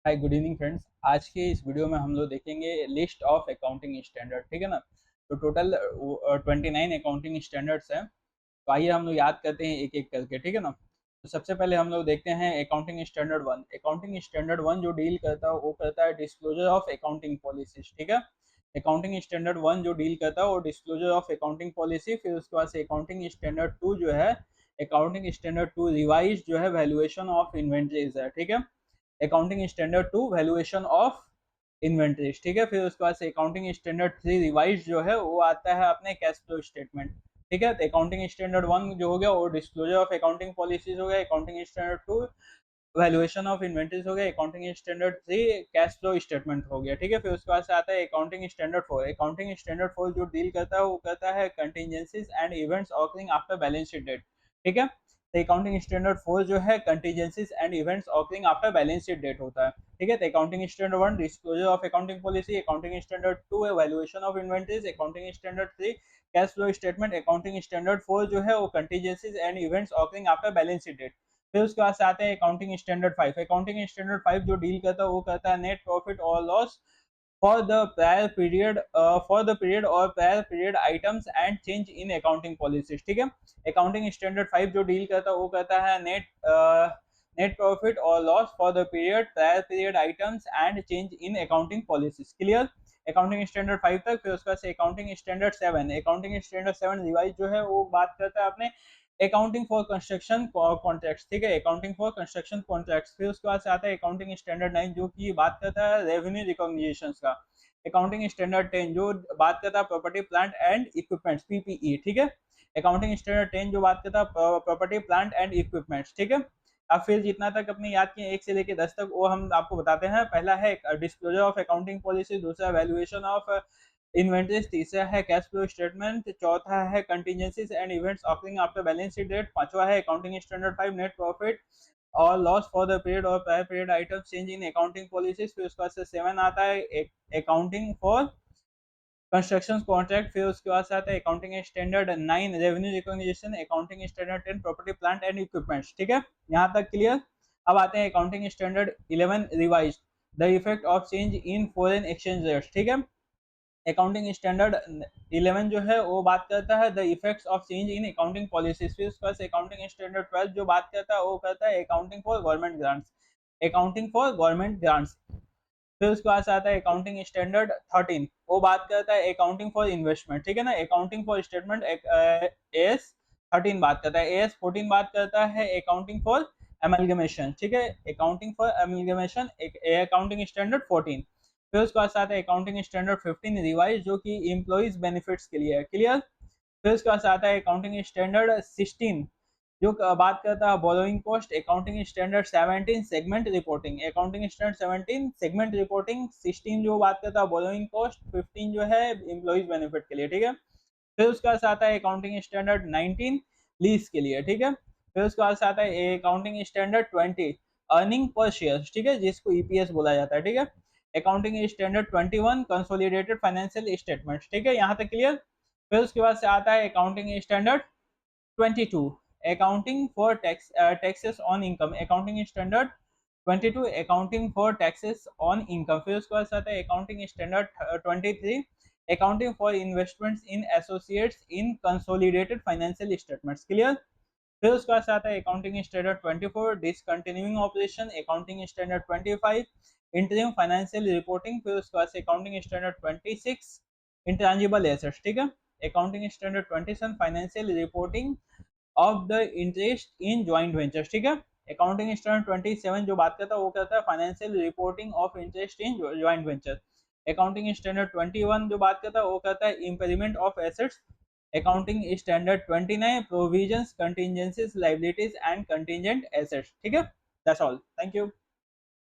Hi good evening friends. आज के इस वीडियो में हम लोग देखेंगे लिस्ट ऑफ अकाउंटिंग स्टैंडर्ड। ठीक है ना। तो टोटल 29 अकाउंटिंग स्टैंडर्ड्स हैं। तो आइए हम लोग याद करते हैं एक एक करके। ठीक है ना। तो सबसे पहले हम लोग देखते हैं accounting standard one. Accounting standard one जो डील करता है वो करता है डिस्क्लोजर ऑफ अकाउंटिंग पॉलिसीज। ठीक है। अकाउंटिंग स्टैंडर्ड वन जो डील करता है वो डिस्क्लोजर ऑफ अकाउंटिंग पॉलिसी। फिर उसके बाद से अकाउंटिंग स्टैंडर्ड टू जो है अकाउंटिंग स्टैंडर्ड टू रिवाइज जो है वैल्यूएशन ऑफ इन्वेंटरीज है। ठीक है। Accounting standard two valuation of inventories. ठीक है। फिर उसके बाद से अकाउंटिंग स्टैंडर्ड थ्री रिवाइज जो है वो आता है अपने कैश फ्लो स्टेटमेंट। ठीक है। तो अकाउंटिंग स्टैंडर्ड वन जो हो गया वो डिस्क्लोजर ऑफ अकाउंटिंग पॉलिसीज हो गया। Accounting standard two valuation of inventories हो गया। Accounting standard three cash flow statement हो गया। ठीक है। फिर उसके बाद से आता है accounting standard four. Accounting standard four जो डील करता है वो करता है contingencies and events occurring after balance sheet date. ठीक है। तो अकाउंटिंग स्टैंडर्ड फोर जो है contingencies and events occurring after balance sheet date होता है। ठीक है। तो accounting standard one disclosure of accounting policy. Accounting standard two valuation of inventories. Accounting standard three cash flow statement. Accounting standard four जो है वो contingencies and events occurring after balance sheet date. फिर उसके बाद से आते हैं accounting standard five. Accounting standard five जो डील करता है वो करता है नेट प्रॉफिट और loss for the prior period और prior period items and change in accounting policies. ठीक है। अकाउंटिंग स्टैंडर्ड फाइव जो डील करता है वो करता है नेट प्रॉफिट और loss for the period prior period items and change in accounting policies. Clear. Accounting standard five तक। फिर उसका से accounting standard seven. Accounting standard seven revise जो है वो बात करता है अपने अकाउंटिंग फॉर कंस्ट्रक्शन कॉन्ट्रैक्ट्स। ठीक है। Accounting for construction contracts. फिर उसके बाद से आता है अकाउंटिंग स्टैंडर्ड नाइन जो कि बात करता है रेवेन्यू रिकॉग्निशन का। अकाउंटिंग स्टैंडर्ड टेन जो बात करता है property plant and equipments PPE. ठीक है। अकाउंटिंग स्टैंडर्ड टेन जो बात करता है प्रॉपर्टी प्लांट एंड इक्विपमेंट्स। ठीक है। अब फिर जितना तक अपने याद किए एक से लेकर 10 तक वो हम आपको बताते हैं। पहला है डिस्क्लोजर ऑफ अकाउंटिंग पॉलिसी। दूसरा वैल्यूएशन ऑफ इन्वेंटरीज। तीसरा है कैश फ्लो स्टेटमेंट। चौथा है contingencies and events occurring after balance sheet date. पांचवा है accounting standard five net profit और लॉस फॉर द पीरियड और prior period items change in accounting policies. फिर उसके बाद से सेवन आता है अकाउंटिंग फॉर कंस्ट्रक्शन कॉन्ट्रैक्ट। फिर उसके बाद से आता है accounting standard nine revenue recognition. Accounting standard ten property plant and equipments. ठीक है। यहाँ तक क्लियर। अब आते हैं accounting standard eleven revise the effect of change in foreign exchange rates. ठीक है। अकाउंटिंग स्टैंडर्ड 11 जो है वो बात करता है the effects of change in accounting policies. फिर उसके बाद अकाउंटिंग स्टैंडर्ड 12 जो बात करता है वो करता है accounting for government grants. Accounting for government grants. फिर उसके बाद आता है अकाउंटिंग स्टैंडर्ड 13 वो बात करता है अकाउंटिंग फॉर इन्वेस्टमेंट। ठीक है ना। अकाउंटिंग फॉर स्टेटमेंट एस 13 बात करता है। एस 14 बात करता है अकाउंटिंग फॉर एमलगमेशन। ठीक है। Accounting for amalgamation accounting standard 14। फिर उसके बाद आता है अकाउंटिंग स्टैंडर्ड 15 रिवाइज जो कि एम्प्लॉइज बेनिफिट्स के लिए है। क्लियर। फिर उसके बाद आता है अकाउंटिंग स्टैंडर्ड 16 जो बात करता है borrowing cost. Accounting standard 17 segment reporting. Accounting standard 17 segment reporting. 16 जो बात करता है बोरोइंग कॉस्ट। 15 जो है एम्प्लॉइज बेनिफिट के लिए। ठीक है। फिर उसके बाद आता है अकाउंटिंग स्टैंडर्ड 19 लीज के लिए। ठीक है। फिर उसके बाद आता है accounting standard 20 earning per share. ठीक है। जिसको ईपीएस बोला जाता है। ठीक है। Accounting standard 21 consolidated financial statements. ठीक है। यहाँ तक क्लियर। फिर उसके बाद से आता है accounting standard 22 accounting for taxes on income. Accounting standard 22 accounting for taxes on income. फिर उसके बाद आता है accounting standard 23 accounting for investments in associates in consolidated financial statements. Clear. फिर उसके बाद आता है accounting standard 24 discontinuing operation. Accounting standard 25 interim financial reporting. फिर उसके बाद अकाउंटिंग स्टैंडर्ड 26 इंटेंजिबल एसेट्स। ठीक है। Accounting standard 27 financial reporting of the interest in joint ventures. ठीक है। अकाउंटिंग स्टैंडर्ड 27 जो बात करता है वो कहता है financial reporting of interest in joint venture. Accounting standard 21 जो बात करता है वो कहता है impairment of assets. Accounting standard 29 provisions contingencies liabilities and contingent assets. ठीक है। That's all. Thank you.